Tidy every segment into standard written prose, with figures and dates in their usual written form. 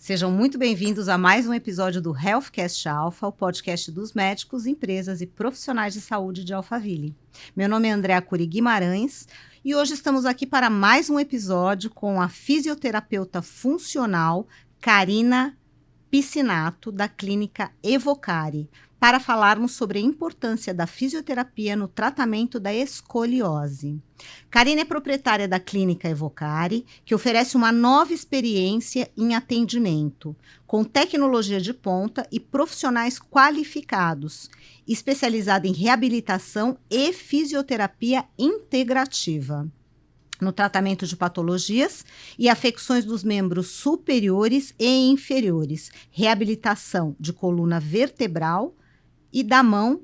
Sejam muito bem-vindos a mais um episódio do Healthcast Alpha, o podcast dos médicos, empresas e profissionais de saúde de Alphaville. Meu nome é Andréa Curi Guimarães e hoje estamos aqui para mais um episódio com a fisioterapeuta funcional Karina Piscinato, da clínica Evocare, para falarmos sobre a importância da fisioterapia no tratamento da escoliose. Karina é proprietária da clínica Evocare, que oferece uma nova experiência em atendimento, com tecnologia de ponta e profissionais qualificados, especializada em reabilitação e fisioterapia integrativa, no tratamento de patologias e afecções dos membros superiores e inferiores, reabilitação de coluna vertebral e da mão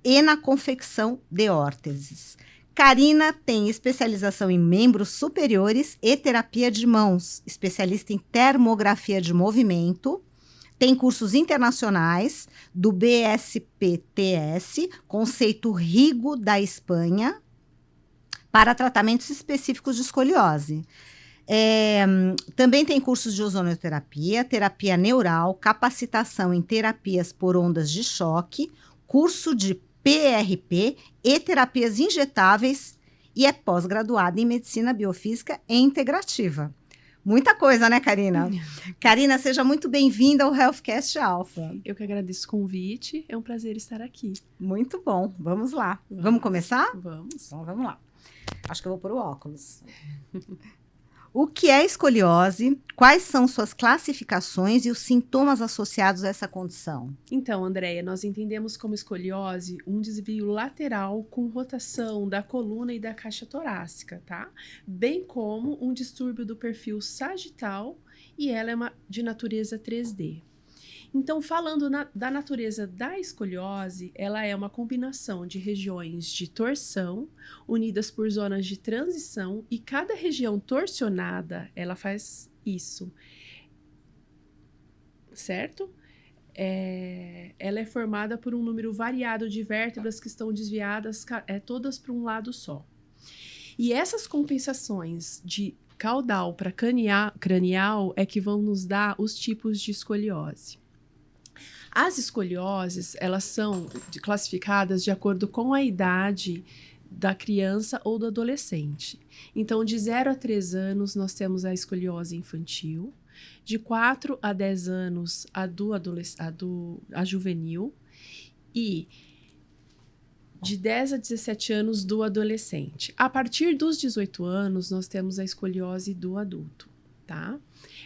e na confecção de órteses. Karina tem especialização em membros superiores e terapia de mãos, especialista em termografia de movimento, tem cursos internacionais do BSPTS, conceito Rigo da Espanha, para tratamentos específicos de escoliose. Também tem cursos de ozonoterapia, terapia neural, capacitação em terapias por ondas de choque, curso de PRP e terapias injetáveis e é pós-graduada em medicina biofísica e integrativa. Muita coisa, né, Karina? Karina, seja muito bem-vinda ao Healthcast Alpha. Eu que agradeço o convite, é um prazer estar aqui. Muito bom, vamos lá. Vamos começar? Vamos. Então, vamos lá. Acho que eu vou pôr o óculos. O que é escoliose? Quais são suas classificações e os sintomas associados a essa condição? Então, Andréia, nós entendemos como escoliose um desvio lateral com rotação da coluna e da caixa torácica, tá? Bem como um distúrbio do perfil sagital e ela é de natureza 3D. Então, falando da natureza da escoliose, ela é uma combinação de regiões de torção, unidas por zonas de transição, e cada região torsionada, ela faz isso, certo? Ela é formada por um número variado de vértebras que estão desviadas, todas para um lado só. E essas compensações de caudal para cranial é que vão nos dar os tipos de escoliose. As escolioses, elas são classificadas de acordo com a idade da criança ou do adolescente. Então, de 0 a 3 anos, nós temos a escoliose infantil. De 4 a 10 anos, a juvenil. E de 10 a 17 anos, do adolescente. A partir dos 18 anos, nós temos a escoliose do adulto, tá?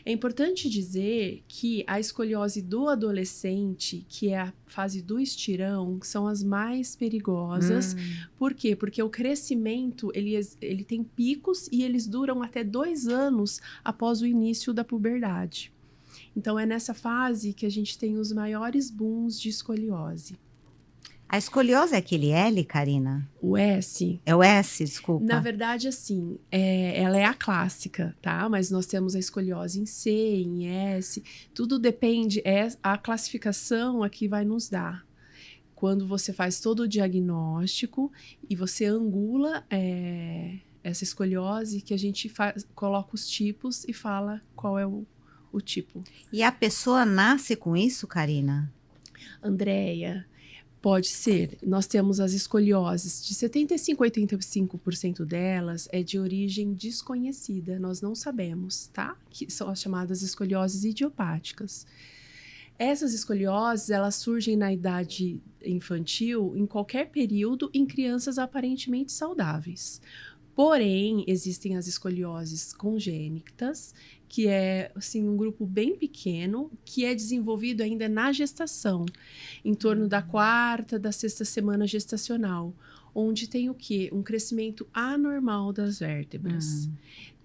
É importante dizer que a escoliose do adolescente, que é a fase do estirão, são as mais perigosas. Por quê? Porque o crescimento, ele tem picos e eles duram até 2 anos após o início da puberdade. Então, é nessa fase que a gente tem os maiores booms de escoliose. A escoliose é aquele L, Karina? O S. É o S, desculpa. Na verdade, assim, ela é a clássica, tá? Mas nós temos a escoliose em C, em S. Tudo depende, a classificação aqui vai nos dar. Quando você faz todo o diagnóstico e você angula essa escoliose, que a gente coloca os tipos e fala qual é o tipo. E a pessoa nasce com isso, Karina? Andréia, pode ser. Nós temos as escolioses, de 75% a 85% delas é de origem desconhecida, nós não sabemos, tá? Que são as chamadas escolioses idiopáticas. Essas escolioses, elas surgem na idade infantil, em qualquer período, em crianças aparentemente saudáveis. Porém, existem as escolioses congênitas, que é assim, um grupo bem pequeno, que é desenvolvido ainda na gestação, em torno da 4ª, da 6ª semana gestacional, onde tem o quê? Um crescimento anormal das vértebras.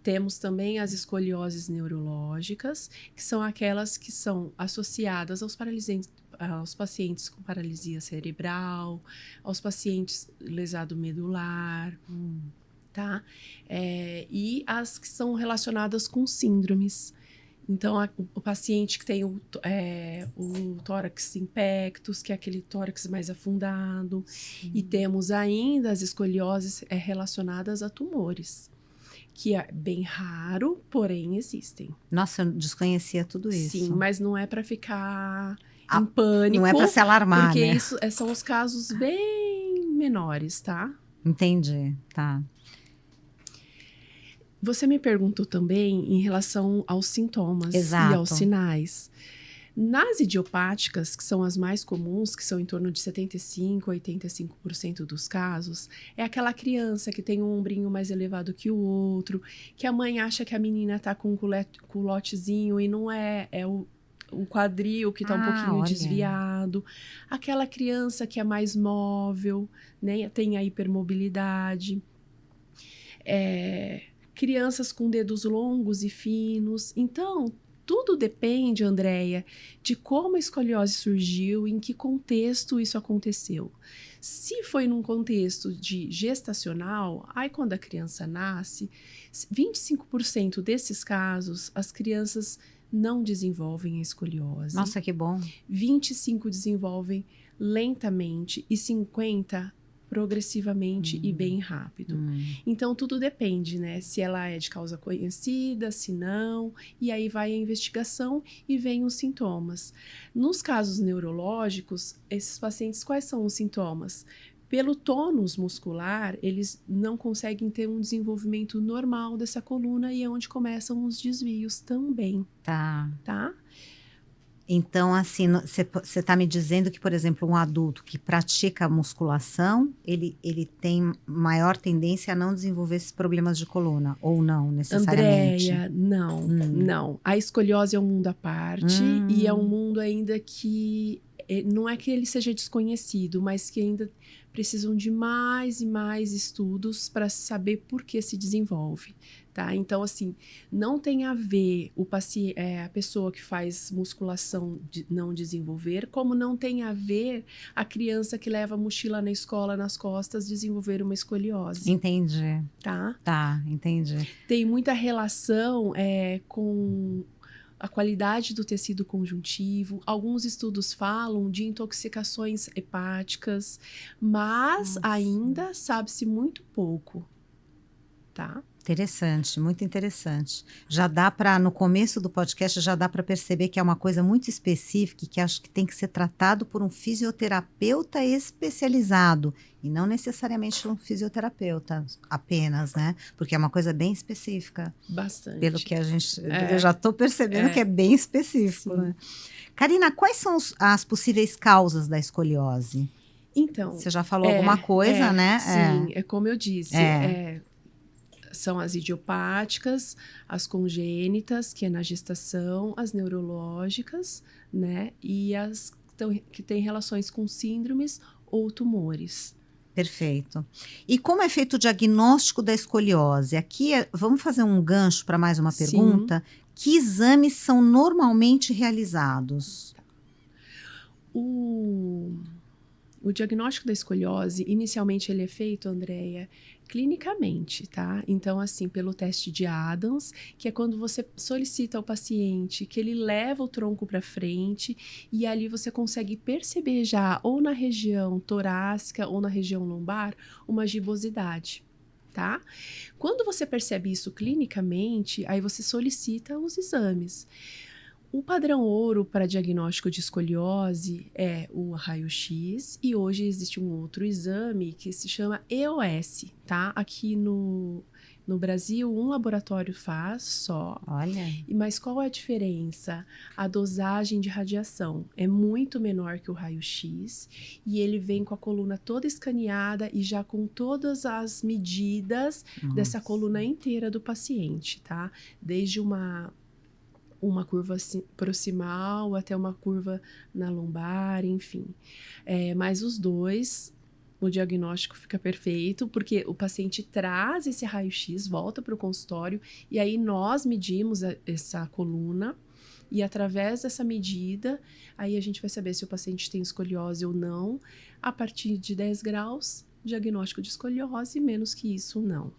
Temos também as escolioses neurológicas, que são aquelas que são associadas aos pacientes com paralisia cerebral, aos pacientes lesado medular, tá? E as que são relacionadas com síndromes. Então, o paciente que tem o tórax impectus, que é aquele tórax mais afundado. Sim. E temos ainda as escolioses relacionadas a tumores, que é bem raro, porém existem. Nossa, eu desconhecia tudo isso. Sim, mas não é para ficar Ah, em pânico. Não é para se alarmar, porque né? isso são os casos bem menores, tá? Entendi, tá. Você me perguntou também em relação aos sintomas e aos Exato. sinais. Nas idiopáticas, que são as mais comuns, que são em torno de 75% a 85% dos casos, é aquela criança que tem um ombrinho mais elevado que o outro, que a mãe acha que a menina tá com um culotezinho e não é, é o quadril que tá um pouquinho olha. desviado. Aquela criança que é mais móvel, né, tem a hipermobilidade. Crianças com dedos longos e finos. Então, tudo depende, Andréia, de como a escoliose surgiu, em que contexto isso aconteceu. Se foi num contexto de gestacional, aí quando a criança nasce, 25% desses casos, as crianças não desenvolvem a escoliose. Nossa, que bom. 25% desenvolvem lentamente e 50% progressivamente e bem rápido. Então, tudo depende, né? Se ela é de causa conhecida, se não, e aí vai a investigação e vem os sintomas. Nos casos neurológicos, esses pacientes, quais são os sintomas? Pelo tônus muscular, eles não conseguem ter um desenvolvimento normal dessa coluna e é onde começam os desvios também, Tá. tá? Então, assim, você está me dizendo que, por exemplo, um adulto que pratica musculação, ele tem maior tendência a não desenvolver esses problemas de coluna, ou não, necessariamente? Andréia, não, não. A escoliose é um mundo à parte e é um mundo ainda que não é que ele seja desconhecido, mas que ainda precisam de mais e mais estudos para saber por que se desenvolve, tá? Então, assim, não tem a ver a pessoa que faz musculação de não desenvolver, como não tem a ver a criança que leva a mochila na escola nas costas desenvolver uma escoliose. Entendi. Tá? Tá, entendi. Tem muita relação com a qualidade do tecido conjuntivo. Alguns estudos falam de intoxicações hepáticas, mas ainda sabe-se muito pouco, tá? Interessante, muito interessante. Já dá para, no começo do podcast, já dá para perceber que é uma coisa muito específica e que acho que tem que ser tratado por um fisioterapeuta especializado e não necessariamente um fisioterapeuta apenas, né? Porque é uma coisa bem específica. Bastante. Pelo que a gente... Eu já estou percebendo que é bem específico, Sim. né? Karina, quais são as possíveis causas da escoliose? Então... Você já falou alguma coisa, né? Sim, é como eu disse. São as idiopáticas, as congênitas, que é na gestação, as neurológicas, né? E as que têm relações com síndromes ou tumores. Perfeito. E como é feito o diagnóstico da escoliose? Aqui, vamos fazer um gancho para mais uma pergunta. Que exames são normalmente realizados? O diagnóstico da escoliose, inicialmente ele é feito, Andréia, clinicamente, tá? Então, assim, pelo teste de Adams, que é quando você solicita ao paciente que ele leva o tronco para frente e ali você consegue perceber já, ou na região torácica ou na região lombar, uma gibosidade, tá? Quando você percebe isso clinicamente, aí você solicita os exames. O padrão ouro para diagnóstico de escoliose é o raio-x e hoje existe um outro exame que se chama EOS, tá? Aqui no Brasil, um laboratório faz só. Olha. Mas qual é a diferença? A dosagem de radiação é muito menor que o raio-x e ele vem com a coluna toda escaneada e já com todas as medidas dessa coluna inteira do paciente, tá? Desde uma curva proximal até uma curva na lombar, enfim. Mas os dois, o diagnóstico fica perfeito, porque o paciente traz esse raio-x, volta para o consultório, e aí nós medimos essa coluna, e através dessa medida, aí a gente vai saber se o paciente tem escoliose ou não. A partir de 10 graus, diagnóstico de escoliose, menos que isso, não.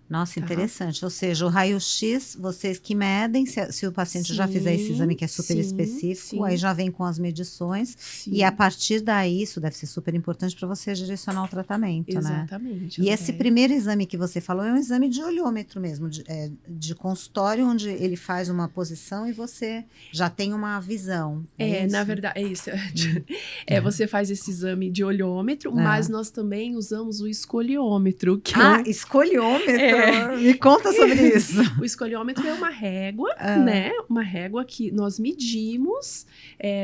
Nossa, Tá. interessante. Ou seja, o raio-x, vocês que medem, se o paciente já fizer esse exame que é super Sim, específico, aí sim, já vem com as medições, e a sim. partir daí, isso deve ser super importante para você direcionar o tratamento, né? Exatamente, E esse Andréia. primeiro exame que você falou é um exame de olhômetro mesmo, de consultório, onde ele faz uma posição e você já tem uma visão, é Na isso? verdade, é isso. Hum. Você faz esse exame de olhômetro, mas É. nós também usamos o escoliômetro, que é Ah, escoliômetro? É. Me conta sobre isso. O escoliômetro é uma régua, Ah. né? Uma régua que nós medimos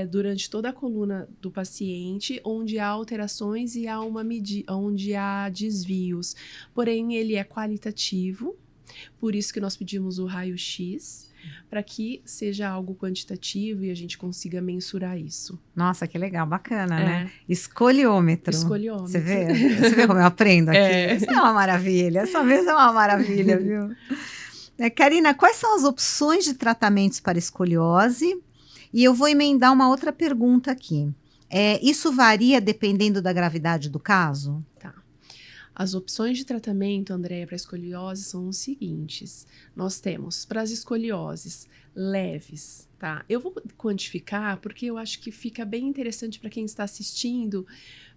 durante toda a coluna do paciente, onde há alterações e onde há desvios. Porém, ele é qualitativo, por isso que nós pedimos o raio-x, para que seja algo quantitativo e a gente consiga mensurar isso. Nossa, que legal, bacana, É. né? Escoliômetro. Escoliômetro. Você vê como eu aprendo aqui? É. Isso é uma maravilha, essa mesa é uma maravilha, viu? Karina, quais são as opções de tratamentos para escoliose? E eu vou emendar uma outra pergunta aqui. Isso varia dependendo da gravidade do caso? Tá. As opções de tratamento, Andréia, para escoliose são os seguintes. Nós temos para as escolioses leves, tá? Eu vou quantificar porque eu acho que fica bem interessante para quem está assistindo,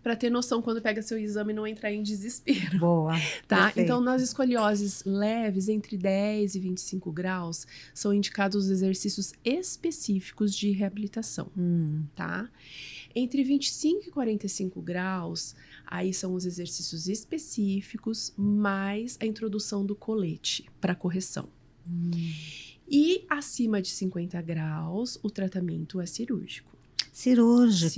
para ter noção quando pega seu exame e não entrar em desespero. Boa, Tá? perfeito. Então, nas escolioses leves, entre 10 e 25 graus, são indicados exercícios específicos de reabilitação, tá? Entre 25 e 45 graus, aí são os exercícios específicos, mais a introdução do colete para correção. E acima de 50 graus, o tratamento é cirúrgico. Cirúrgico.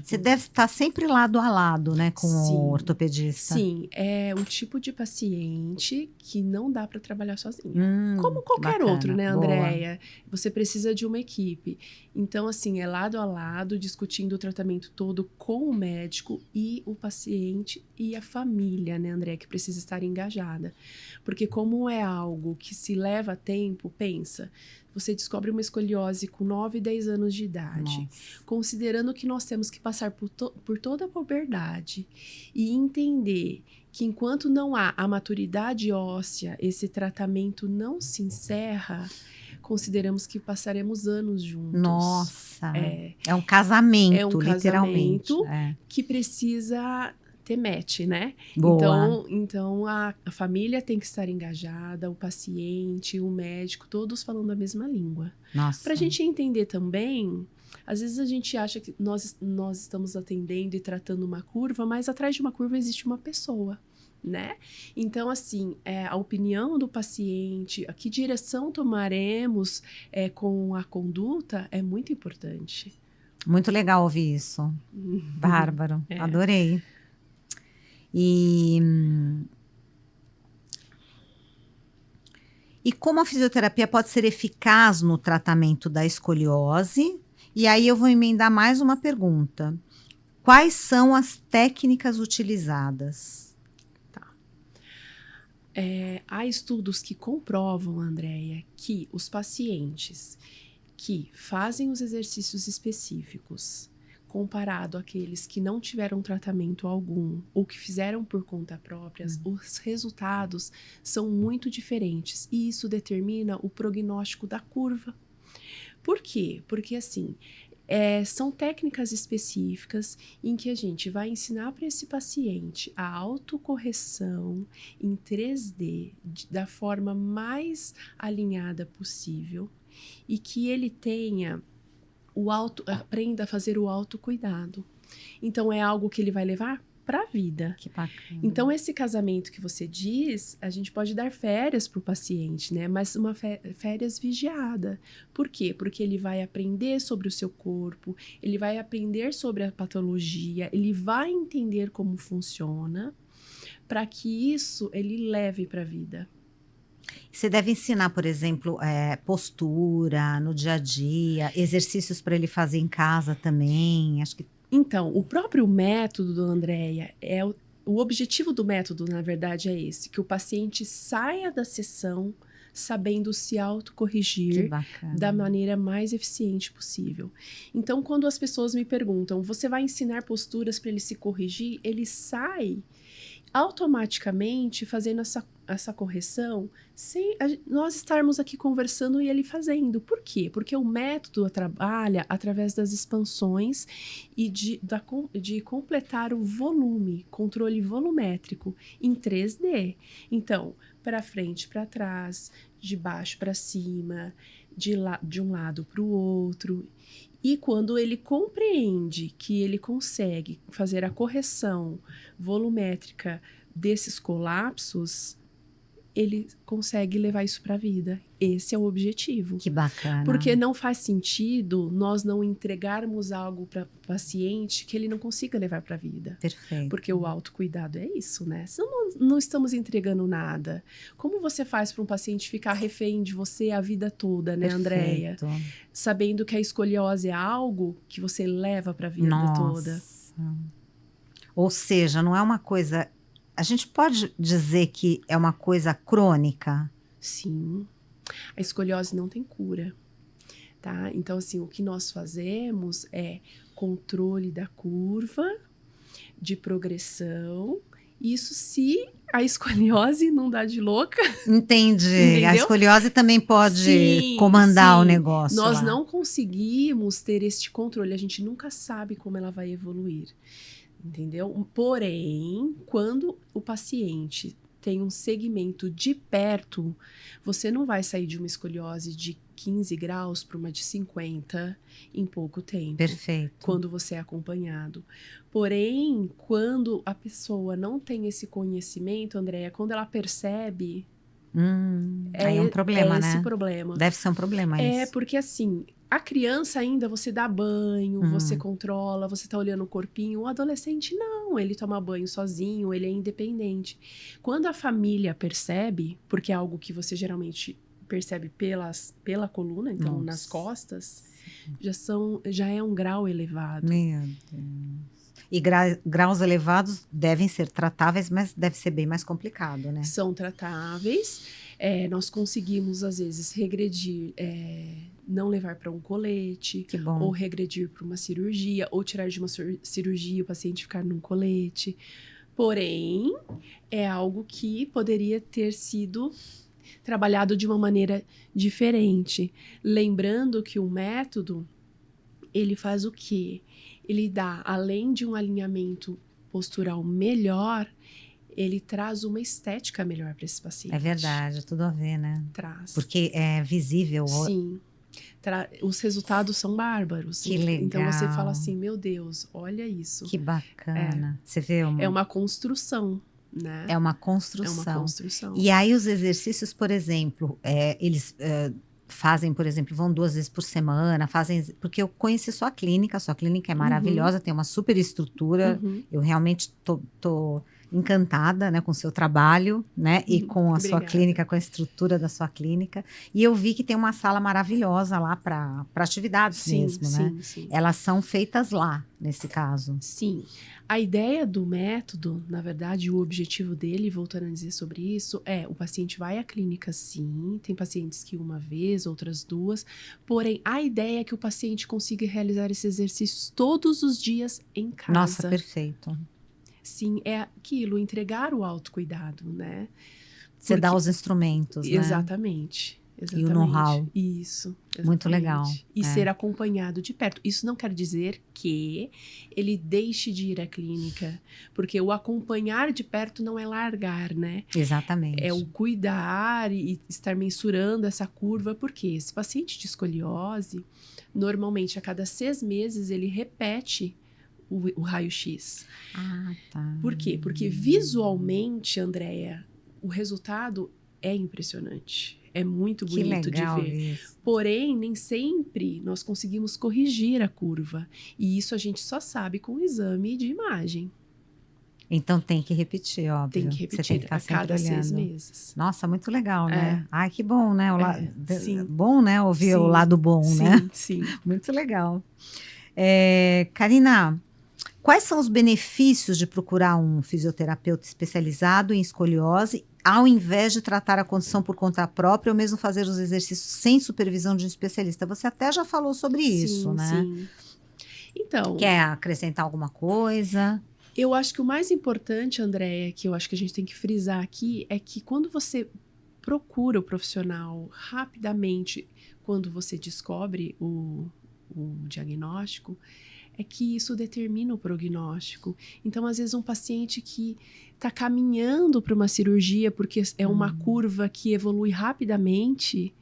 Você deve estar sempre lado a lado, né, com o ortopedista. Sim, é o tipo de paciente que não dá para trabalhar sozinho. Como qualquer bacana, outro, né, boa. Andréia? Você precisa de uma equipe. Então, assim, é lado a lado, discutindo o tratamento todo com o médico e o paciente e a família, né, Andréia, que precisa estar engajada. Porque como é algo que se leva tempo, pensa, você descobre uma escoliose com 9, 10 anos de idade. Nossa. Considerando que nós temos que passar por toda a puberdade e entender que enquanto não há a maturidade óssea, esse tratamento não se encerra, consideramos que passaremos anos juntos. Nossa, é um casamento, literalmente. Que precisa ter match, né? Boa. Então a família tem que estar engajada, o paciente, o médico, todos falando a mesma língua. Nossa. Pra gente entender também, às vezes a gente acha que nós estamos atendendo e tratando uma curva, mas atrás de uma curva existe uma pessoa, né? Então, assim, a opinião do paciente, a que direção tomaremos com a conduta é muito importante. Muito legal ouvir isso. Bárbaro, adorei. E como a fisioterapia pode ser eficaz no tratamento da escoliose? E aí eu vou emendar mais uma pergunta. Quais são as técnicas utilizadas? Tá. Há estudos que comprovam, Andréia, que os pacientes que fazem os exercícios específicos comparado àqueles que não tiveram tratamento algum ou que fizeram por conta própria, os resultados são muito diferentes e isso determina o prognóstico da curva. Por quê? Porque, assim, são técnicas específicas em que a gente vai ensinar para esse paciente a autocorreção em 3D da forma mais alinhada possível e que ele tenha aprenda a fazer o autocuidado. Então, é algo que ele vai levar para a vida. Que bacana. Então, esse casamento que você diz, a gente pode dar férias para o paciente, né? Mas uma férias vigiada. Por quê? Porque ele vai aprender sobre o seu corpo, ele vai aprender sobre a patologia, ele vai entender como funciona, para que isso ele leve para a vida. Você deve ensinar, por exemplo, postura no dia a dia, exercícios para ele fazer em casa também. Acho que. Então, o próprio método, Andréia, o objetivo do método, na verdade, é esse: que o paciente saia da sessão sabendo se autocorrigir da maneira mais eficiente possível. Então, quando as pessoas me perguntam, você vai ensinar posturas para ele se corrigir? Ele sai automaticamente fazendo essa correção sem nós estarmos aqui conversando e ele fazendo. Por quê? Porque o método trabalha através das expansões e de completar o volume, controle volumétrico em 3D. Então, para frente, para trás, de baixo para cima, de um lado para o outro. E quando ele compreende que ele consegue fazer a correção volumétrica desses colapsos, ele consegue levar isso para a vida. Esse é o objetivo. Que bacana. Porque não faz sentido nós não entregarmos algo para o paciente que ele não consiga levar para a vida. Perfeito. Porque o autocuidado é isso, né? Se não estamos entregando nada, como você faz para um paciente ficar refém de você a vida toda, né, Andréia? Sabendo que a escoliose é algo que você leva para a vida toda. Ou seja, não é uma coisa... A gente pode dizer que é uma coisa crônica? Sim. A escoliose não tem cura, tá? Então, assim, o que nós fazemos é controle da curva de progressão. Isso se a escoliose não dá de louca. Entendi. Entendeu? A escoliose também pode comandar o negócio. Nós lá. não conseguimos ter este controle. A gente nunca sabe como ela vai evoluir. Entendeu? Porém, quando o paciente tem um segmento de perto, você não vai sair de uma escoliose de 15 graus para uma de 50 em pouco tempo. Perfeito. Quando você é acompanhado. Porém, quando a pessoa não tem esse conhecimento, Andréia, quando ela percebe... aí é um problema, né? É esse problema. Deve ser um problema isso. É, porque assim... A criança ainda, você dá banho, você controla, você tá olhando o corpinho. O adolescente não, ele toma banho sozinho, ele é independente. Quando a família percebe, porque é algo que você geralmente percebe pela coluna, então nas costas, já é um grau elevado. Meu Deus. E graus elevados devem ser tratáveis, mas deve ser bem mais complicado, né? São tratáveis. Nós conseguimos, às vezes, regredir, não levar para um colete, ou regredir para uma cirurgia, ou tirar de uma cirurgia o paciente ficar num colete. Porém, é algo que poderia ter sido trabalhado de uma maneira diferente. Lembrando que o método, ele faz o quê? Ele dá, além de um alinhamento postural melhor, ele traz uma estética melhor para esse paciente. É verdade, tudo a ver, né? Traz. Porque é visível. Sim. Os resultados são bárbaros. Que legal. Então você fala assim, meu Deus, olha isso. Que bacana. Você vê É uma construção, né? É uma construção. É uma construção. E aí os exercícios, por exemplo, eles... fazem, por exemplo, vão 2 vezes por semana, porque eu conheci sua clínica é maravilhosa, tem uma super estrutura, eu realmente tô encantada, né, com o seu trabalho, né, e com a sua clínica, com a estrutura da sua clínica, e eu vi que tem uma sala maravilhosa lá para atividades mesmo, né? Sim. Elas são feitas lá, nesse caso. Sim. A ideia do método, na verdade, o objetivo dele, voltando a dizer sobre isso, o paciente vai à clínica sim, tem pacientes que 1 vez, outras 2, porém, a ideia é que o paciente consiga realizar esses exercícios todos os dias em casa. Nossa, perfeito. Sim, é aquilo, entregar o autocuidado, né? Você dá os instrumentos, né? Exatamente. E o know-how. Isso. Exatamente. Muito legal. E ser acompanhado de perto. Isso não quer dizer que ele deixe de ir à clínica, porque o acompanhar de perto não é largar, né? Exatamente. É o cuidar e estar mensurando essa curva, porque esse paciente de escoliose, normalmente a cada 6 meses ele repete o raio-x. Ah, tá. Por quê? Porque visualmente, Andréia, o resultado é impressionante. É muito bonito de ver. Isso. Porém, nem sempre nós conseguimos corrigir a curva. E isso a gente só sabe com o exame de imagem. Então tem que repetir, óbvio. Tem que repetir. Você tem que estar a cada sempre olhando. 6 meses. Nossa, muito legal, né? Ai, que bom, né? Sim. Bom, né? Ouvir o lado bom, né? Sim. Muito legal. Karina, quais são os benefícios de procurar um fisioterapeuta especializado em escoliose, ao invés de tratar a condição por conta própria ou mesmo fazer os exercícios sem supervisão de um especialista? Você até já falou sobre isso, né? Sim. Então... Quer acrescentar alguma coisa? Eu acho que o mais importante, Andréia, que eu acho que a gente tem que frisar aqui, é que quando você procura o profissional rapidamente, quando você descobre o diagnóstico, é que isso determina o prognóstico. Então, às vezes, um paciente que está caminhando para uma cirurgia porque é uma curva que evolui rapidamente,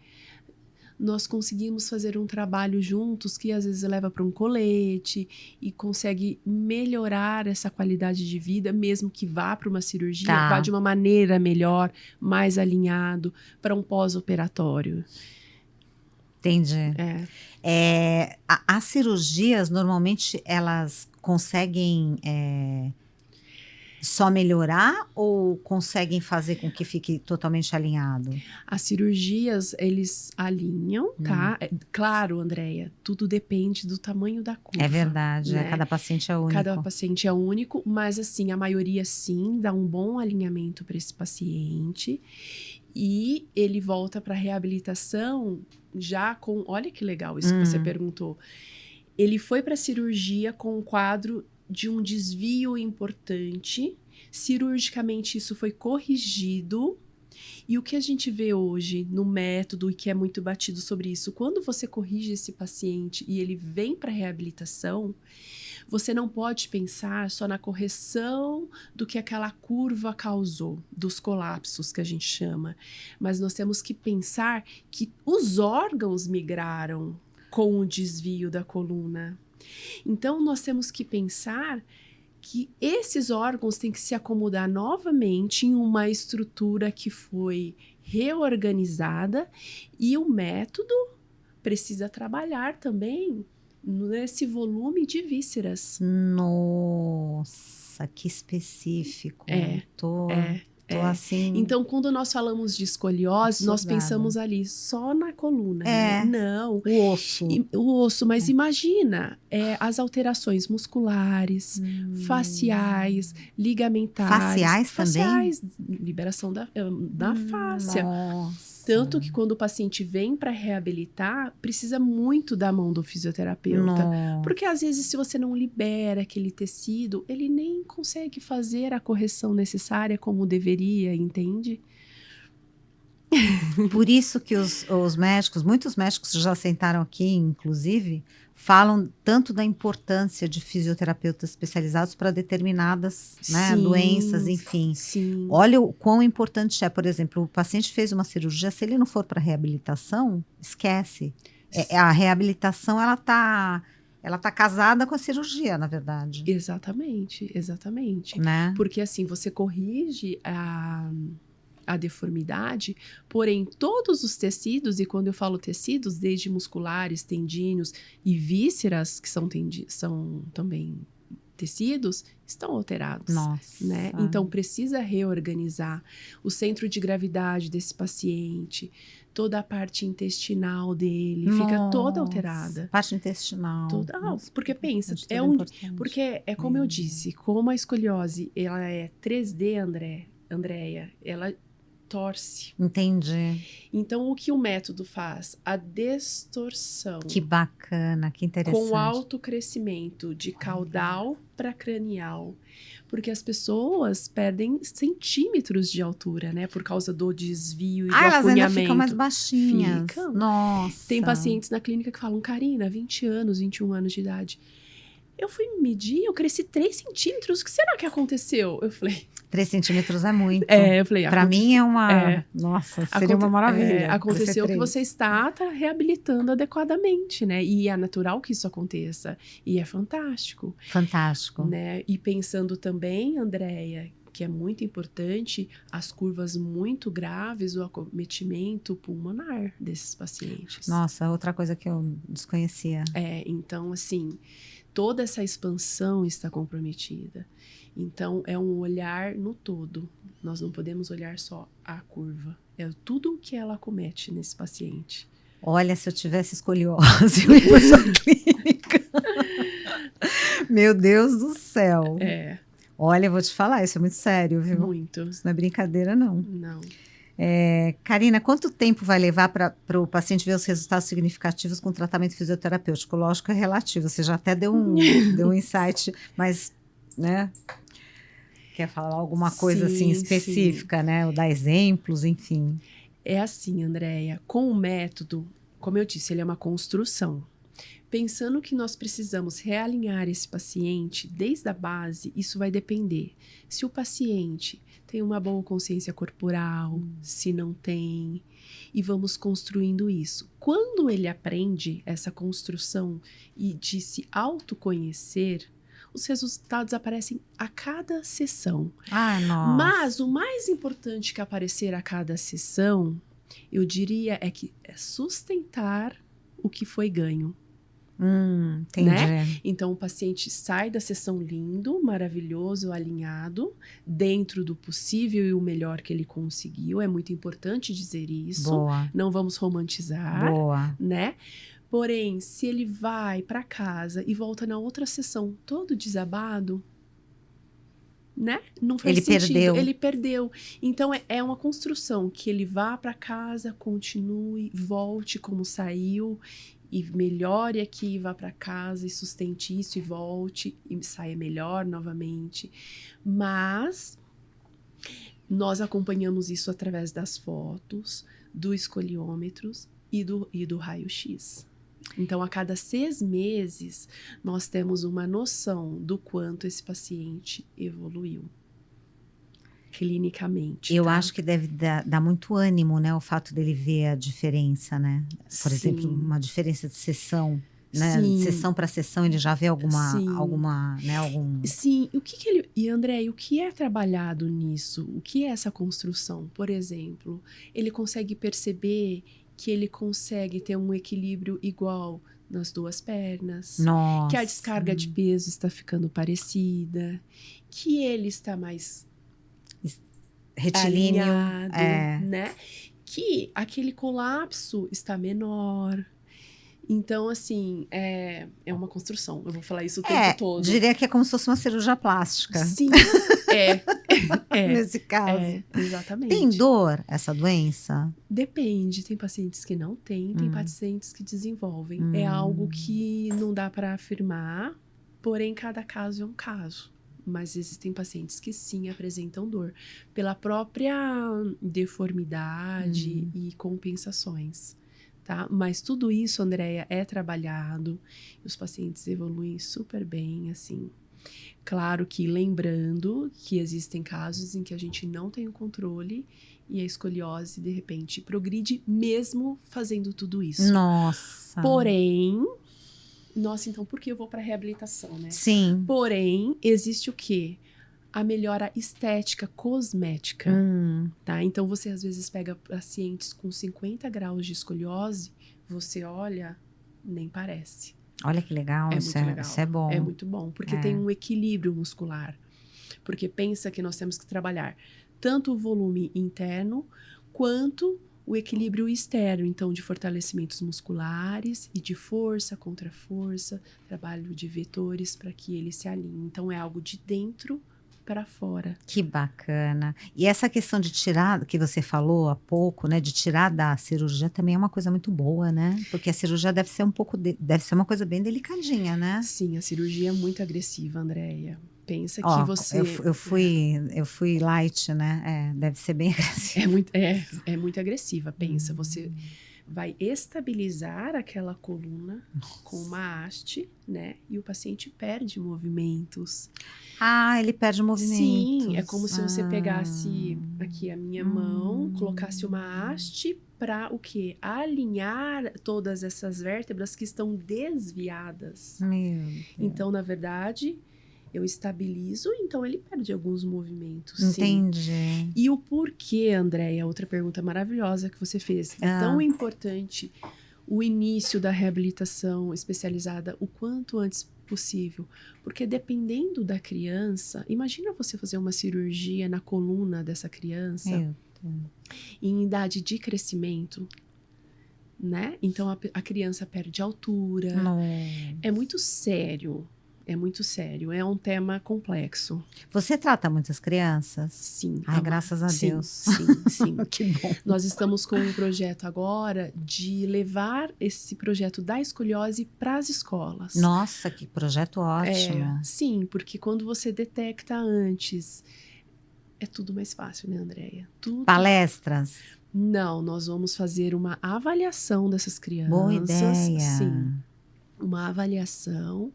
nós conseguimos fazer um trabalho juntos que às vezes leva para um colete e consegue melhorar essa qualidade de vida, mesmo que vá para uma cirurgia, vá de uma maneira melhor, mais alinhado para um pós-operatório. Entendi. As cirurgias, normalmente, elas conseguem só melhorar ou conseguem fazer com que fique totalmente alinhado? As cirurgias, eles alinham, tá? Claro, Andréia, tudo depende do tamanho da curva. É verdade, né? Cada paciente é único. Cada paciente é único, mas assim, a maioria sim, dá um bom alinhamento para esse paciente e ele volta para a reabilitação já com, olha que legal isso que você perguntou, ele foi para a cirurgia com um quadro de um desvio importante, cirurgicamente isso foi corrigido, e o que a gente vê hoje no método e que é muito batido sobre isso, quando você corrige esse paciente e ele vem para a reabilitação, você não pode pensar só na correção do que aquela curva causou, dos colapsos que a gente chama, mas nós temos que pensar que os órgãos migraram com o desvio da coluna. Então, nós temos que pensar que esses órgãos têm que se acomodar novamente em uma estrutura que foi reorganizada e o método precisa trabalhar também nesse volume de vísceras. Nossa, que específico. Tô assim... Então, quando nós falamos de escoliose, nós pensamos ali só na coluna. Né? Não. O osso. O osso, mas imagina as alterações musculares, faciais, ligamentares. Faciais também? Liberação da fáscia. Nossa. Tanto que quando o paciente vem para reabilitar, precisa muito da mão do fisioterapeuta. Nossa. Porque às vezes, se você não libera aquele tecido, ele nem consegue fazer a correção necessária como deveria, entende? Por isso que os médicos, muitos médicos já sentaram aqui, inclusive, falam tanto da importância de fisioterapeutas especializados para determinadas doenças, enfim. Sim. Olha o quão importante é, por exemplo, o paciente fez uma cirurgia, se ele não for para reabilitação, esquece. A reabilitação, ela tá casada com a cirurgia, na verdade. Exatamente. Né? Porque assim, você corrige a deformidade, porém todos os tecidos, e quando eu falo tecidos, desde musculares, tendíneos e vísceras, que são também tecidos, estão alterados. Nossa. Né? Então precisa reorganizar o centro de gravidade desse paciente, toda a parte intestinal dele fica toda alterada. Parte intestinal. Porque pensa, porque é como eu disse, como a escoliose ela é 3D, Andréia, ela torce. Entendi. Então, o que o método faz? A distorção. Que bacana, que interessante. Com alto crescimento de caudal para cranial. Porque as pessoas perdem centímetros de altura, né? Por causa do desvio e do elas acunhamento. Ainda ficam mais baixinhas. Ficam. Nossa. Tem pacientes na clínica que falam, Karina, 20 anos, 21 anos de idade. Eu fui medir, eu cresci 3 centímetros. O que será que aconteceu? Eu falei... 3 centímetros é muito. Eu falei... Pra mim é uma... Nossa, seria uma maravilha. Aconteceu que você está reabilitando adequadamente, né? E é natural que isso aconteça. E é fantástico. Fantástico. Né? E pensando também, Andréia, que é muito importante, as curvas muito graves, o acometimento pulmonar desses pacientes. Nossa, outra coisa que eu desconhecia. Então, assim... Toda essa expansão está comprometida. Então, é um olhar no todo. Nós não podemos olhar só a curva. É tudo o que ela acomete nesse paciente. Olha, se eu tivesse escoliose, eu ia para sua clínica. Meu Deus do céu. Olha, eu vou te falar, isso é muito sério, viu? Muito. Isso não é brincadeira, não. Não. Karina, quanto tempo vai levar para o paciente ver os resultados significativos com o tratamento fisioterapêutico? Lógico, é relativo, você já até deu um insight, mas, né, quer falar alguma coisa assim Sim, específica, né? Ou dar exemplos, enfim. É assim, Andréia, com o método, como eu disse, ele é uma construção. Pensando que nós precisamos realinhar esse paciente desde a base, isso vai depender. Se o paciente tem uma boa consciência corporal, se não tem, e vamos construindo isso. Quando ele aprende essa construção e de se autoconhecer, os resultados aparecem a cada sessão. Ai, nossa. Mas o mais importante que aparecer a cada sessão, eu diria, é sustentar o que foi ganho. Entendi. Né? Então, o paciente sai da sessão lindo, maravilhoso, alinhado, dentro do possível e o melhor que ele conseguiu. É muito importante dizer isso. Boa. Não vamos romantizar, Boa. né? Porém, se ele vai para casa e volta na outra sessão todo desabado, né? Não faz sentido. Ele perdeu. Então, é uma construção que ele vá para casa, continue, volte como saiu e melhore aqui, vá para casa e sustente isso e volte e saia melhor novamente. Mas nós acompanhamos isso através das fotos, do escoliômetros e do raio-x. Então, a cada 6 meses, nós temos uma noção do quanto esse paciente evoluiu clinicamente. Eu acho que deve dar muito ânimo, né? O fato dele ver a diferença, né? Por exemplo, uma diferença de sessão, né? Sim. De sessão para sessão, ele já vê alguma, né? Sim. E André, o que é trabalhado nisso? O que é essa construção? Por exemplo, ele consegue perceber que ele consegue ter um equilíbrio igual nas 2 pernas. Nossa. Que a descarga de peso está ficando parecida. Que ele está mais retilíneo, alinhado, né? Que aquele colapso está menor. Então, assim, é uma construção. Eu vou falar isso o tempo todo. Diria que é como se fosse uma cirurgia plástica. Sim, Nesse caso. Exatamente. Tem dor essa doença? Depende. Tem pacientes que não têm, tem pacientes que desenvolvem. É algo que não dá para afirmar, porém, cada caso é um caso. Mas existem pacientes que sim apresentam dor pela própria deformidade e compensações, tá? Mas tudo isso, Andréia, é trabalhado e os pacientes evoluem super bem, assim. Claro que lembrando que existem casos em que a gente não tem o controle e a escoliose, de repente, progride mesmo fazendo tudo isso. Nossa! Porém... Nossa, então por que eu vou para reabilitação, né? Sim. Porém, existe o quê? A melhora estética cosmética, tá? Então, você às vezes pega pacientes com 50 graus de escoliose, você olha, nem parece. Olha que legal, isso é bom. É muito bom, porque tem um equilíbrio muscular. Porque pensa que nós temos que trabalhar tanto o volume interno, quanto o equilíbrio externo, então, de fortalecimentos musculares e de força contra força, trabalho de vetores para que ele se alinhe. Então, é algo de dentro para fora. Que bacana. E essa questão de tirar, que você falou há pouco, né, de tirar da cirurgia também é uma coisa muito boa, né? Porque a cirurgia deve ser deve ser uma coisa bem delicadinha, né? Sim, a cirurgia é muito agressiva, Andréia. Pensa que você... Eu fui light, né? Deve ser bem agressiva. É muito agressiva. Pensa, você vai estabilizar aquela coluna com uma haste, né? E o paciente perde movimentos. Ah, ele perde movimentos. Sim, é como se você pegasse aqui a minha mão, colocasse uma haste para o quê? Alinhar todas essas vértebras que estão desviadas. Meu Deus. Então, na verdade... eu estabilizo, então ele perde alguns movimentos. Entendi. Sim. E o porquê, Andréia, outra pergunta maravilhosa que você fez. É tão importante o início da reabilitação especializada o quanto antes possível. Porque dependendo da criança, imagina você fazer uma cirurgia na coluna dessa criança em idade de crescimento, né? Então a criança perde altura. Nossa. É muito sério. É muito sério, é um tema complexo. Você trata muitas crianças? Sim. Ai, graças a Deus. Sim. Que bom. Nós estamos com um projeto agora de levar esse projeto da escoliose para as escolas. Nossa, que projeto ótimo. Sim, porque quando você detecta antes é tudo mais fácil, né, Andréia? Tudo. Palestras? Não, nós vamos fazer uma avaliação dessas crianças. Boa ideia. Sim. Uma avaliação,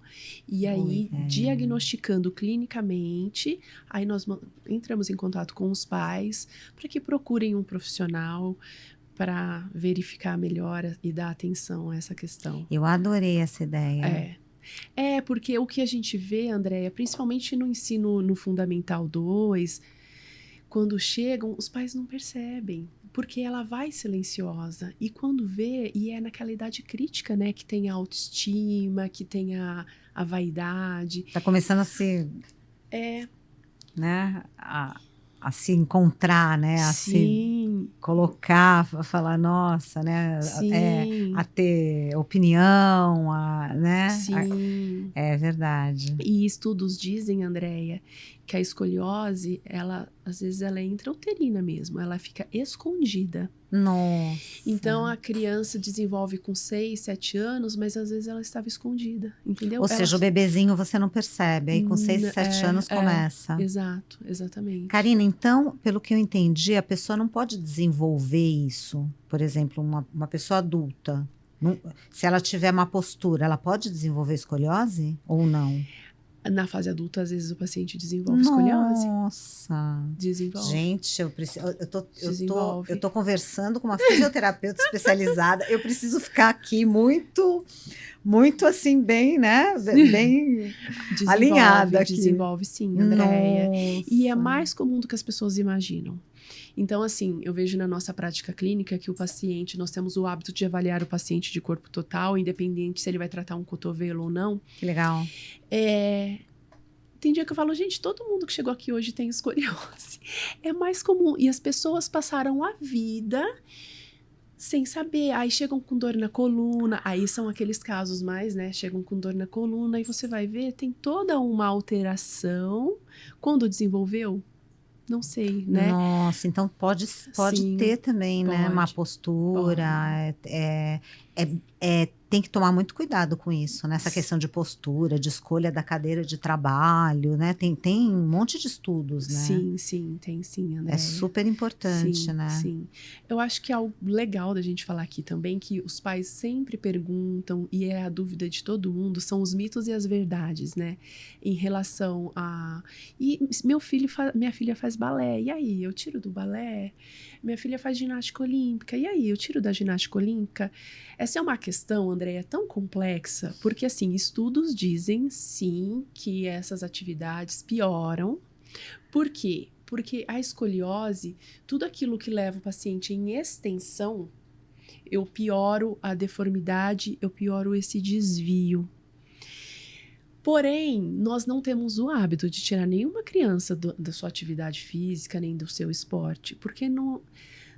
e Boa aí, ideia. diagnosticando clinicamente, aí nós entramos em contato com os pais para que procurem um profissional para verificar a melhora e dar atenção a essa questão. Eu adorei essa ideia. Porque o que a gente vê, Andréia, principalmente no ensino no Fundamental 2, quando chegam, os pais não percebem, porque ela vai silenciosa. E quando vê, e é naquela idade crítica, né, que tem a autoestima, que tem a vaidade. Tá começando a se... né, a se encontrar, né, a se Sim, colocar, a falar, nossa, né, sim, a ter opinião, né? sim. É verdade. E estudos dizem, Andréia, que a escoliose, ela, às vezes, ela é intrauterina mesmo, ela fica escondida. Nossa. Então, a criança desenvolve com 6, 7 anos, mas às vezes ela estava escondida, entendeu? Ou seja, o bebezinho você não percebe, aí com 6, 7 anos começa. Exato, exatamente. Karina, então, pelo que eu entendi, a pessoa não pode desenvolver isso. Por exemplo, uma pessoa adulta, se ela tiver uma postura, ela pode desenvolver escoliose ou não? Na fase adulta, às vezes o paciente desenvolve escoliose. Nossa! Desenvolve. Gente, eu tô conversando com uma fisioterapeuta especializada. Eu preciso ficar aqui muito assim, bem, né? Bem alinhada aqui. Desenvolve sim, Andréia. E é mais comum do que as pessoas imaginam. Então, assim, eu vejo na nossa prática clínica que o paciente, nós temos o hábito de avaliar o paciente de corpo total, independente se ele vai tratar um cotovelo ou não. Que legal. Tem dia que eu falo, gente, todo mundo que chegou aqui hoje tem escoliose. É mais comum. E as pessoas passaram a vida sem saber. Aí chegam com dor na coluna, aí são aqueles casos mais, né? Chegam com dor na coluna e você vai ver, tem toda uma alteração. Quando desenvolveu? Não sei, né? Nossa, então pode Sim, ter também, pode, né? Má postura. Tem que tomar muito cuidado com isso, né? Essa questão de postura, de escolha da cadeira de trabalho, né? Tem um monte de estudos, né? Sim, tem sim, André. É super importante, né? Sim. Eu acho que é algo legal da gente falar aqui também, que os pais sempre perguntam, e é a dúvida de todo mundo, são os mitos e as verdades, né? Em relação a... E minha filha faz balé, e aí? Eu tiro do balé? Minha filha faz ginástica olímpica, e aí? Eu tiro da ginástica olímpica? Essa é uma questão, Andréia, tão complexa, porque, assim, estudos dizem, sim, que essas atividades pioram. Por quê? Porque a escoliose, tudo aquilo que leva o paciente em extensão, eu pioro a deformidade, eu pioro esse desvio. Porém, nós não temos o hábito de tirar nenhuma criança da sua atividade física, nem do seu esporte, porque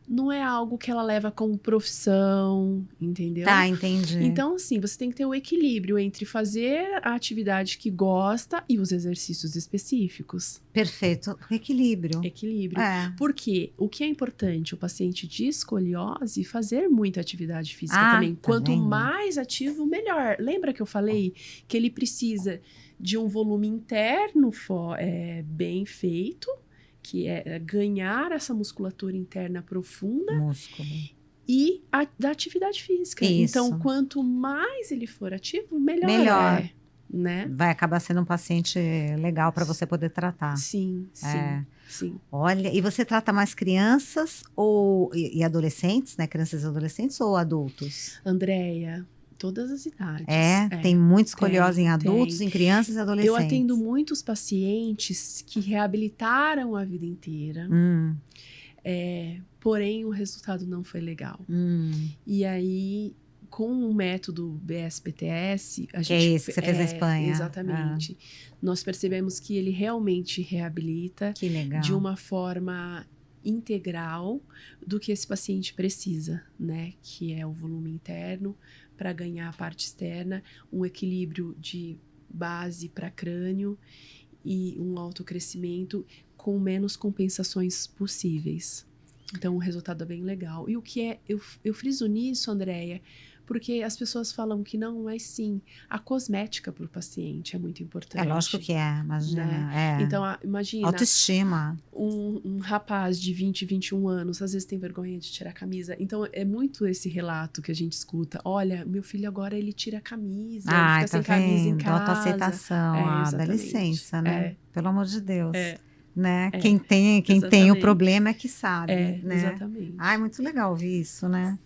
não é algo que ela leva como profissão, entendeu? Tá, entendi. Então, assim, você tem que ter o equilíbrio entre fazer a atividade que gosta e os exercícios específicos. Perfeito. Equilíbrio. Equilíbrio. Porque o que é importante, o paciente de escoliose, fazer muita atividade física também. Tá Quanto vendo? mais ativo, melhor. Lembra que eu falei que ele precisa de um volume interno bem feito, que é ganhar essa musculatura interna profunda. Músculo. E da atividade física. Isso. Então, quanto mais ele for ativo, melhor. É, né? Vai acabar sendo um paciente legal para você poder tratar. Sim. Olha, e você trata mais crianças e adolescentes, né? Crianças e adolescentes ou adultos? Andréia, todas as idades. Tem muita escoliose em adultos, em crianças e adolescentes. Eu atendo muitos pacientes que reabilitaram a vida inteira. Porém, o resultado não foi legal. E aí, com o método BSPTS... Que é esse que você fez na Espanha. Exatamente. Nós percebemos que ele realmente reabilita que legal. De uma forma integral do que esse paciente precisa, né? Que é o volume interno para ganhar a parte externa, um equilíbrio de base para crânio e um autocrescimento com menos compensações possíveis. Então, o resultado é bem legal. E o que eu friso nisso, Andréia, Porque as pessoas falam que não, mas sim, a cosmética para o paciente é muito importante. É lógico que é, imagina. Né? Então, imagina. Autoestima. Um rapaz de 20, 21 anos, às vezes tem vergonha de tirar a camisa. Então, é muito esse relato que a gente escuta. Olha, meu filho agora, ele tira a camisa, ele fica sem camisa em casa. Autoaceitação, dá licença, né? Pelo amor de Deus. Né? Quem tem o problema é que sabe, né? Exatamente. Ai, muito legal ouvir isso, né?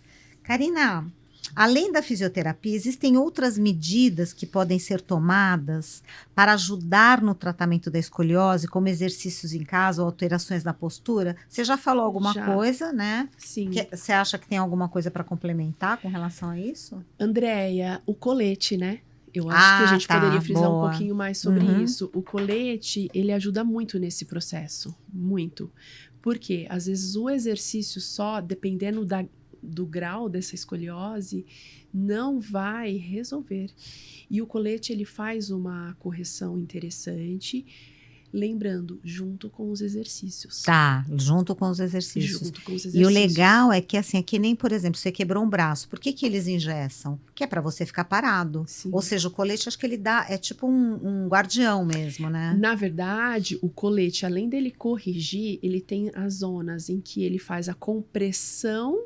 Karina, além da fisioterapia, existem outras medidas que podem ser tomadas para ajudar no tratamento da escoliose, como exercícios em casa ou alterações da postura? Você já falou alguma coisa, né? Sim. Você acha que tem alguma coisa para complementar com relação a isso? Andréia, o colete, né? Eu acho que a gente poderia frisar um pouquinho mais sobre isso. O colete, ele ajuda muito nesse processo, muito. Porque, às vezes, o exercício só, dependendo do grau dessa escoliose, não vai resolver. E o colete, ele faz uma correção interessante, lembrando, junto com os exercícios. Junto com os exercícios. Junto com os exercícios. E o legal é que, assim, é que nem, por exemplo, você quebrou um braço. Por que eles engessam? Que é para você ficar parado. Sim. Ou seja, o colete, acho que ele é tipo um guardião mesmo, né? Na verdade, o colete, além dele corrigir, ele tem as zonas em que ele faz a compressão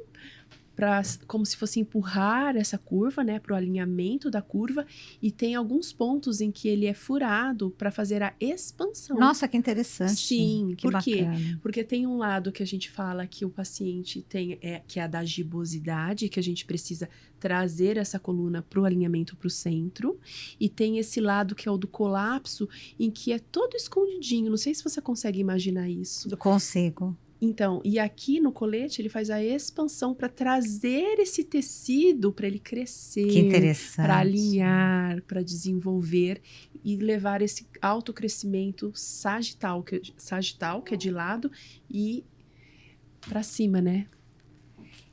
como se fosse empurrar essa curva, né, para o alinhamento da curva, e tem alguns pontos em que ele é furado para fazer a expansão. Nossa, que interessante. Sim, que por quê? Bacana. Porque tem um lado que a gente fala que o paciente tem, que é a da gibosidade, que a gente precisa trazer essa coluna para o alinhamento para o centro, e tem esse lado que é o do colapso, em que é todo escondidinho. Não sei se você consegue imaginar isso. Eu consigo. Então, e aqui no colete ele faz a expansão para trazer esse tecido para ele crescer, que interessante, para alinhar, para desenvolver e levar esse autocrescimento sagital, que é de lado, e para cima, né?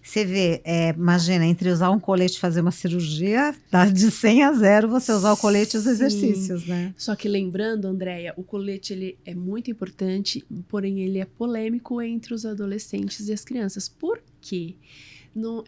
Você vê, imagina, entre usar um colete e fazer uma cirurgia, tá de 100 a 0 você usar o colete e os exercícios, né? Só que lembrando, Andréia, o colete ele é muito importante, porém ele é polêmico entre os adolescentes e as crianças. Por quê?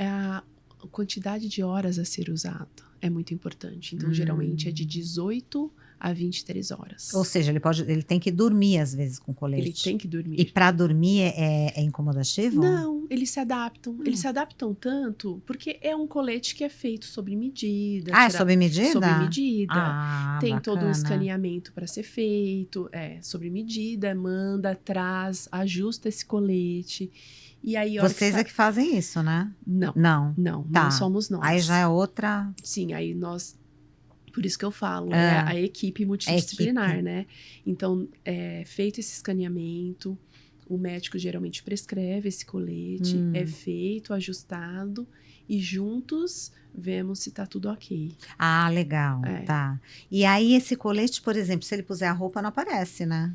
A quantidade de horas a ser usado é muito importante. Então, geralmente é de 18 a 23 horas. Ou seja, ele tem que dormir às vezes com colete. Ele tem que dormir. E para dormir é incomodativo? Não, eles se adaptam. Eles se adaptam tanto porque é um colete que é feito sob medida. É sob medida? Sob medida. Tem bacana. todo um escaneamento para ser feito. Sob medida, manda, traz, ajusta esse colete. E aí, vocês é que fazem isso, né? Não somos nós. Aí já é outra... Sim, aí nós... Por isso que eu falo, é a equipe multidisciplinar, né? Então, feito esse escaneamento, o médico geralmente prescreve esse colete, é feito, ajustado, e juntos vemos se tá tudo ok. Ah, legal, tá. E aí esse colete, por exemplo, se ele puser a roupa, não aparece, né?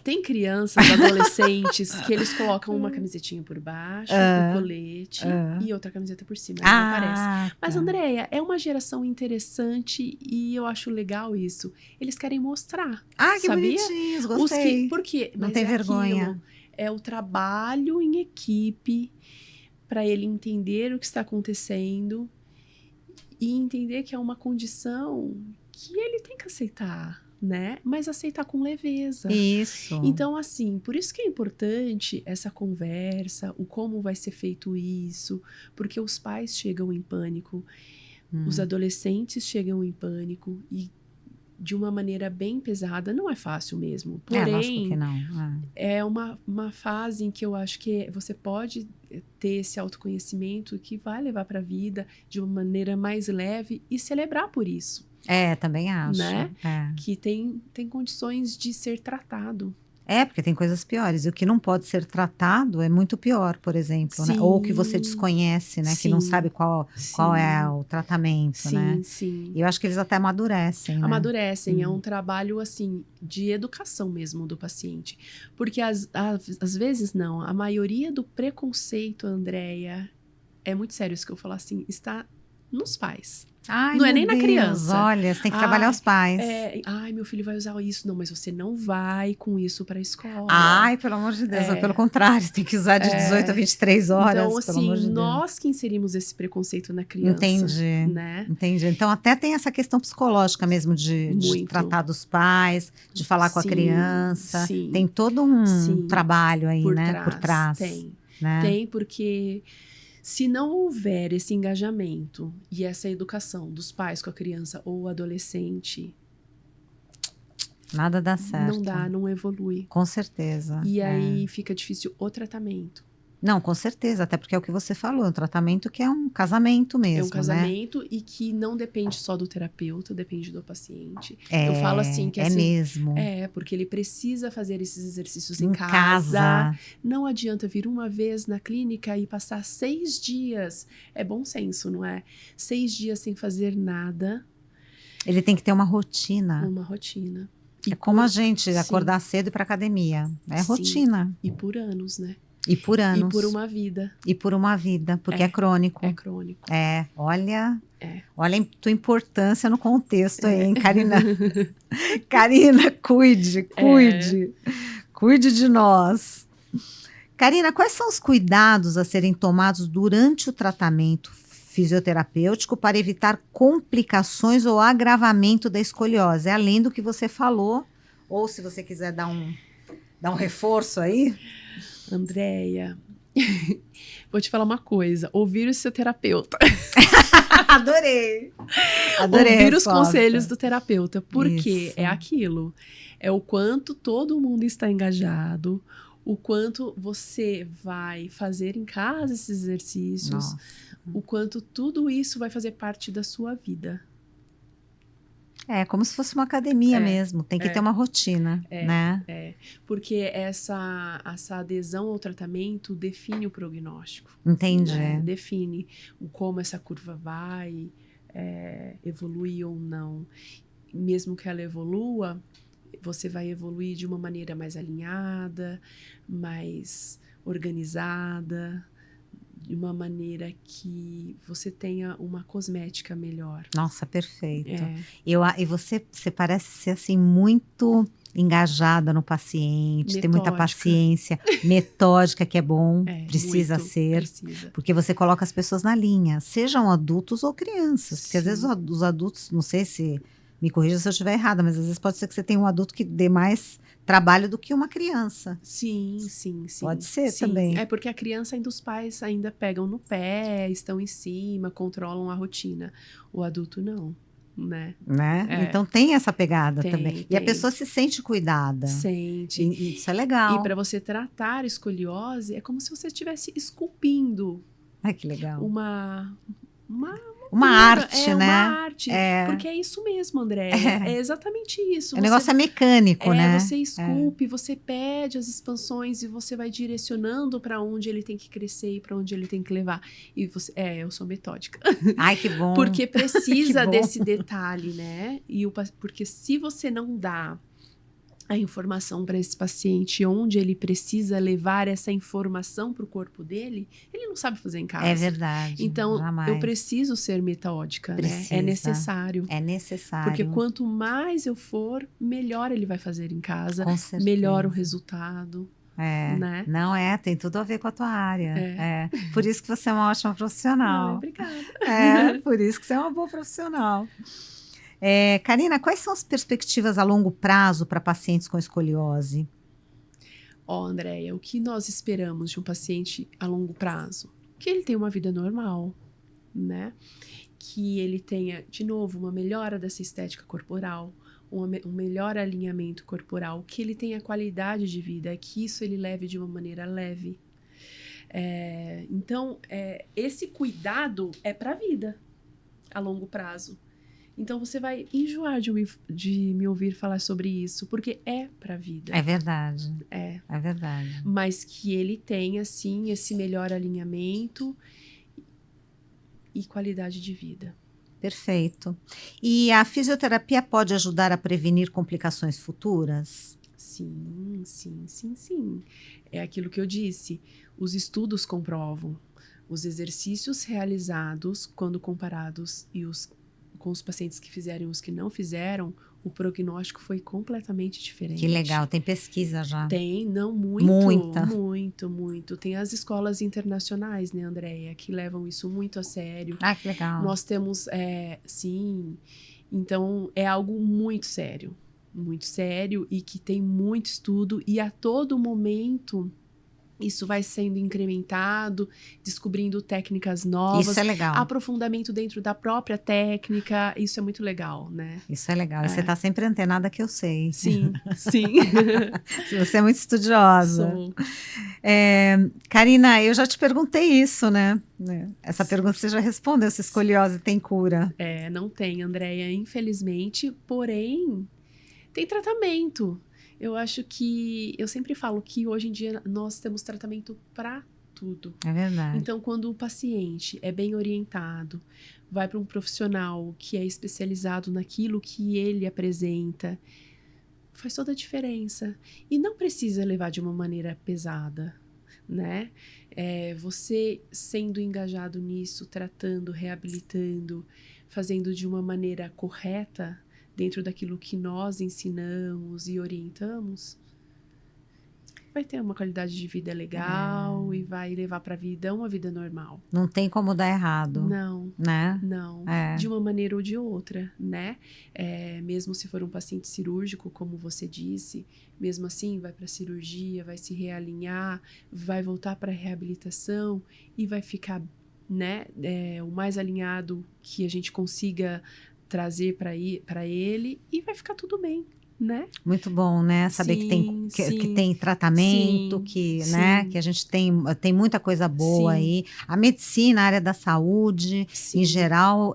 Tem crianças, adolescentes, que eles colocam uma camisetinha por baixo, um colete e outra camiseta por cima. Não aparece. Mas, Andréia, é uma geração interessante e eu acho legal isso. Eles querem mostrar. Que bonitinhos, gostei. Por quê? Não tem vergonha. É o trabalho em equipe para ele entender o que está acontecendo e entender que é uma condição que ele tem que aceitar. Né? Mas aceitar com leveza. Isso. Então, assim, por isso que é importante essa conversa, o como vai ser feito isso, porque os pais chegam em pânico, os adolescentes chegam em pânico e de uma maneira bem pesada, não é fácil mesmo. Porém, lógico que não. É uma fase em que eu acho que você pode ter esse autoconhecimento que vai levar para a vida de uma maneira mais leve e celebrar por isso. Também acho. Né? Que tem condições de ser tratado. Porque tem coisas piores. E o que não pode ser tratado é muito pior, por exemplo. Né? Ou que você desconhece, né? Que não sabe qual é o tratamento, né? Sim. E eu acho que eles até amadurecem, né? Amadurecem. É um trabalho, assim, de educação mesmo do paciente. Porque, às vezes, não. A maioria do preconceito, Andréia, é muito sério isso que eu falo assim, está nos pais. Ai, Não é meu nem na Deus, criança. olha, você tem que trabalhar os pais. Ai, meu filho vai usar isso. Não, mas você não vai com isso para a escola. Ai, pelo amor de Deus, pelo contrário, você tem que usar de 18 a 23 horas, Então, pelo amor assim, de Deus. nós que inserimos esse preconceito na criança. Entendi, né? entendi. Então, até tem essa questão psicológica mesmo de Muito. tratar dos pais, de falar com a Sim, criança. sim. Tem todo um Sim. trabalho aí, Por né, trás, por trás. Tem. Né? Tem, porque se não houver esse engajamento e essa educação dos pais com a criança ou adolescente, Nada dá certo. não dá, não evolui. Com certeza. E aí fica difícil o tratamento. Não, com certeza, até porque é o que você falou, é um tratamento que é um casamento mesmo, É um né? casamento e que não depende só do terapeuta, depende do paciente. É, eu falo assim que é assim, mesmo. porque ele precisa fazer esses exercícios Em em casa. Não adianta vir uma vez na clínica e passar 6 dias. É bom senso, não é? 6 dias sem fazer nada. Ele tem que ter uma rotina. Uma rotina. É como a gente sim. acordar cedo e ir pra academia. É Sim. rotina. E por anos, né? E por anos. E por uma vida. E por uma vida, porque é crônico. É crônico. Olha a tua importância no contexto aí, hein, Karina? Karina, cuide. Cuide de nós. Karina, quais são os cuidados a serem tomados durante o tratamento fisioterapêutico para evitar complicações ou agravamento da escoliose? Além do que você falou, ou se você quiser dar um reforço aí. Andréia, vou te falar uma coisa. Ouvir o seu terapeuta. Adorei. Ouvir os conselhos do terapeuta. Porque Isso. é aquilo. É o quanto todo mundo está engajado, o quanto você vai fazer em casa esses exercícios, Nossa. o quanto tudo isso vai fazer parte da sua vida. É como se fosse uma academia mesmo, tem que ter uma rotina, né? Porque essa adesão ao tratamento define o prognóstico. Entendi. Define como essa curva vai evoluir ou não. Mesmo que ela evolua, você vai evoluir de uma maneira mais alinhada, mais organizada, de uma maneira que você tenha uma cosmética melhor. Nossa, perfeito. E você parece ser assim muito engajada no paciente, Metódica. tem muita paciência, metódica, que é bom, precisa muito, ser, precisa. porque você coloca as pessoas na linha, sejam adultos ou crianças, porque às vezes os adultos, não sei se, me corrija se eu estiver errada, mas às vezes pode ser que você tenha um adulto que dê mais trabalho do que uma criança. Sim. Pode ser também. É porque a criança ainda, os pais ainda pegam no pé, estão em cima, controlam a rotina. O adulto não, né? Então tem essa pegada também. Tem. E a pessoa se sente cuidada. Sente. E isso é legal. E para você tratar escoliose, é como se você estivesse esculpindo. Ai, que legal. Uma arte, né? Uma arte. Porque é isso mesmo, Andréia. É exatamente isso. O negócio é mecânico, né? Você esculpe, você pede as expansões e você vai direcionando para onde ele tem que crescer e para onde ele tem que levar. E você, eu sou metódica. Ai, que bom. Porque precisa desse detalhe, né? Porque se você não dá a informação para esse paciente, onde ele precisa levar essa informação para o corpo dele, ele não sabe fazer em casa. É verdade. Então, jamais. eu preciso ser metódica, né? É necessário. É necessário. Porque quanto mais eu for, melhor ele vai fazer em casa, com certeza. melhor o resultado. Né? Não tem tudo a ver com a tua área. Por isso que você é uma ótima profissional. Obrigada. Por isso que você é uma boa profissional. Karina, quais são as perspectivas a longo prazo para pacientes com escoliose? Andréia, o que nós esperamos de um paciente a longo prazo? Que ele tenha uma vida normal, né? Que ele tenha, de novo, uma melhora dessa estética corporal, um melhor alinhamento corporal, que ele tenha qualidade de vida, que isso ele leve de uma maneira leve. Então, esse cuidado é para a vida, a longo prazo. Então, você vai enjoar de me ouvir falar sobre isso, porque é pra vida. É verdade. É verdade. Mas que ele tenha, sim, esse melhor alinhamento e qualidade de vida. Perfeito. E a fisioterapia pode ajudar a prevenir complicações futuras? Sim. É aquilo que eu disse. Os estudos comprovam. Os exercícios realizados, quando comparados, e os com os pacientes que fizeram e os que não fizeram, o prognóstico foi completamente diferente. Que legal, tem pesquisa já. Tem, não, Muita. muito. Tem as escolas internacionais, né, Andréia, que levam isso muito a sério. Ah, que legal. Nós temos, sim, então é algo muito sério e que tem muito estudo e a todo momento isso vai sendo incrementado, descobrindo técnicas novas. Isso é legal. Aprofundamento dentro da própria técnica, isso é muito legal, né? Isso é legal. E você está sempre antenada que eu sei. Sim. Você é muito estudiosa. Sou. Karina, eu já te perguntei isso, né? Essa pergunta você já respondeu, se escoliose tem cura. Não tem, Andréia, infelizmente, porém, tem tratamento. Eu acho que, eu sempre falo que hoje em dia nós temos tratamento para tudo. É verdade. Então, quando o paciente é bem orientado, vai para um profissional que é especializado naquilo que ele apresenta, faz toda a diferença. E não precisa levar de uma maneira pesada, né? Você sendo engajado nisso, tratando, reabilitando, fazendo de uma maneira correta, dentro daquilo que nós ensinamos e orientamos, vai ter uma qualidade de vida legal e vai levar para a vida uma vida normal. Não tem como dar errado. Não, né? Não. De uma maneira ou de outra, né? Mesmo se for um paciente cirúrgico, como você disse, mesmo assim vai para a cirurgia, vai se realinhar, vai voltar para a reabilitação e vai ficar, né, o mais alinhado que a gente consiga trazer para ele e vai ficar tudo bem, né? Muito bom, né? Saber que tem tratamento, né? Que a gente tem muita coisa boa aí. A medicina, a área da saúde, em geral,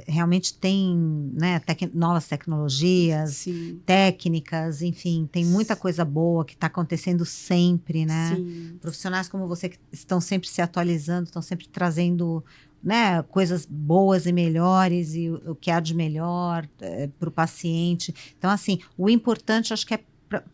realmente tem, né, novas tecnologias, técnicas, enfim, tem muita coisa boa que está acontecendo sempre, né? Profissionais como você que estão sempre se atualizando, estão sempre trazendo, né, coisas boas e melhores e o que há de melhor para o paciente. Então, assim, o importante acho que é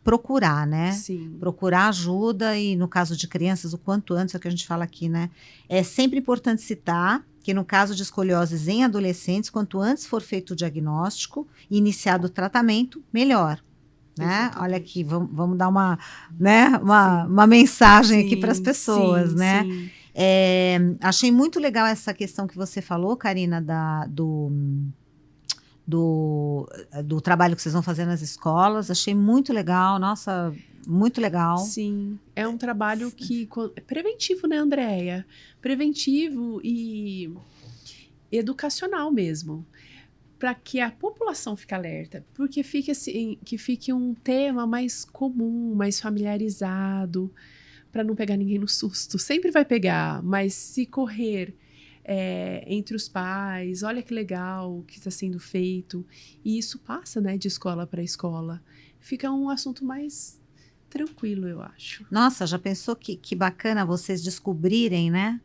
procurar, né? Procurar ajuda e no caso de crianças, o quanto antes, é o que a gente fala aqui, né? É sempre importante citar que no caso de escolioses em adolescentes, quanto antes for feito o diagnóstico e iniciado o tratamento, melhor. Né? Olha aqui, vamos dar uma mensagem aqui para as pessoas, né? Achei muito legal essa questão que você falou, Karina, do trabalho que vocês vão fazer nas escolas. Achei muito legal, nossa, muito legal. Sim, é um trabalho que preventivo, né, Andréia? Preventivo e educacional mesmo, para que a população fique alerta, porque que fique um tema mais comum, mais familiarizado, para não pegar ninguém no susto. Sempre vai pegar, mas se correr entre os pais, olha que legal o que está sendo feito, e isso passa, né, de escola para escola, fica um assunto mais tranquilo, eu acho. Nossa, já pensou que bacana vocês descobrirem, né?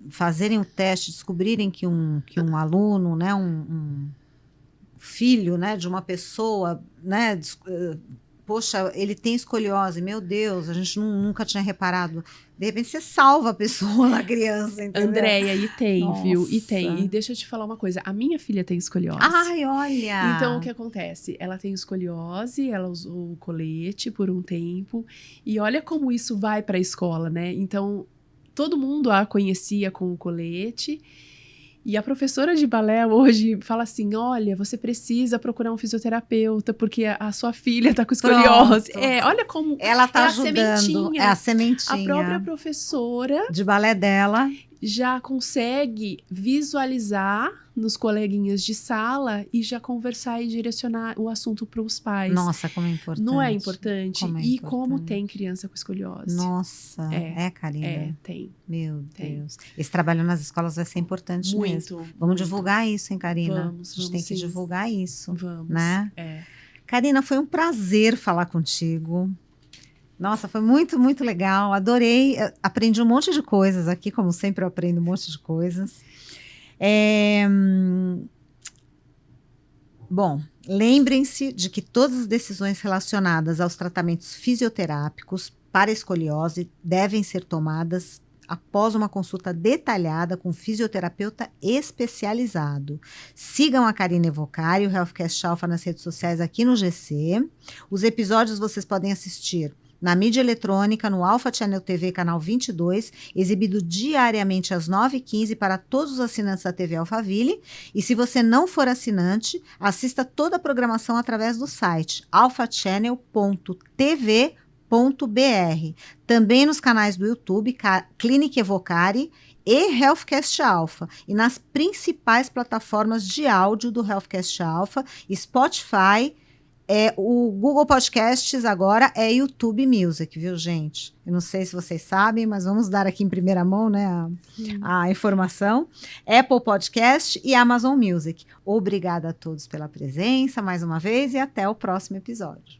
Fazerem o teste, descobrirem que um aluno, né, um filho, né, de uma pessoa, né, poxa, ele tem escoliose, meu Deus, a gente nunca tinha reparado. De repente você salva a pessoa, a criança, entendeu? Andréia, e tem, nossa, viu? E tem. E deixa eu te falar uma coisa, a minha filha tem escoliose. Ai, olha! Então, o que acontece? Ela tem escoliose, ela usou o colete por um tempo, e olha como isso vai para a escola, né? Então, todo mundo a conhecia com o colete, e a professora de balé hoje fala assim, olha, você precisa procurar um fisioterapeuta, porque a sua filha tá com escoliose. Olha como ela tá ajudando. É a sementinha. A própria professora de balé dela já consegue visualizar nos coleguinhas de sala e já conversar e direcionar o assunto para os pais. Nossa, como é importante. Não é importante? Como tem criança com escoliose. Nossa, Karina? Tem. Meu Deus. Esse trabalho nas escolas vai ser importante mesmo. Vamos muito. Divulgar isso, hein, Karina? Vamos, a gente tem que divulgar isso. Vamos. Né? Karina, foi um prazer falar contigo. Nossa, foi muito, muito legal. Adorei. Aprendi um monte de coisas aqui, como sempre eu aprendo um monte de coisas. Bom, lembrem-se de que todas as decisões relacionadas aos tratamentos fisioterápicos para escoliose devem ser tomadas após uma consulta detalhada com um fisioterapeuta especializado. Sigam a Karina Evocari e o Healthcast Alpha nas redes sociais aqui no GC. Os episódios vocês podem assistir na mídia eletrônica, no Alpha Channel TV, canal 22, exibido diariamente às 9h15 para todos os assinantes da TV Alphaville. E se você não for assinante, assista toda a programação através do site alphachannel.tv.br. Também nos canais do YouTube, Clínica Evocari e Healthcast Alpha, e nas principais plataformas de áudio do Healthcast Alpha, Spotify, o Google Podcasts agora é YouTube Music, viu, gente? Eu não sei se vocês sabem, mas vamos dar aqui em primeira mão, né, a informação. Apple Podcast e Amazon Music. Obrigada a todos pela presença, mais uma vez, e até o próximo episódio.